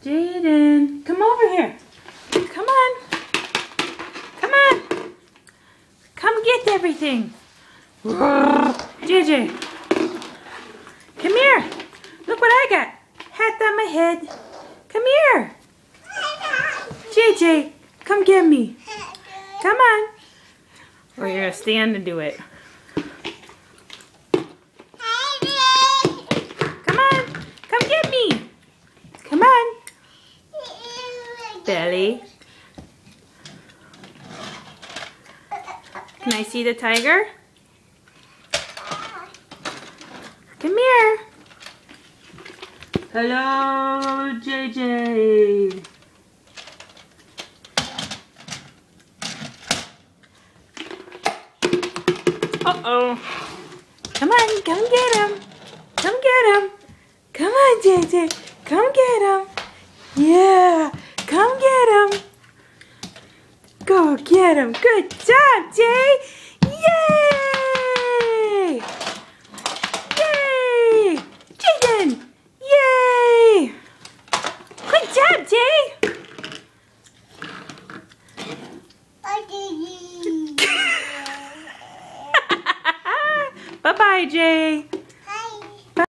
Jaden, come over here. Come on. Come on. Come get everything. JJ, come here. Look what I got. Hat on my head. Come here. JJ, come get me. Come on. Or you're going to stand and do it. Come on. Come get me. Come on. Belly. Can I see the tiger? Come here. Hello, JJ. Uh-oh. Come on, come get him. Come get him. Come on, JJ. Come get him. Yeah, come get him. Go get him. Good job, Jay. Yay! Yay! Jaden! Yay! Good job, Jay. Bye-bye, Jay.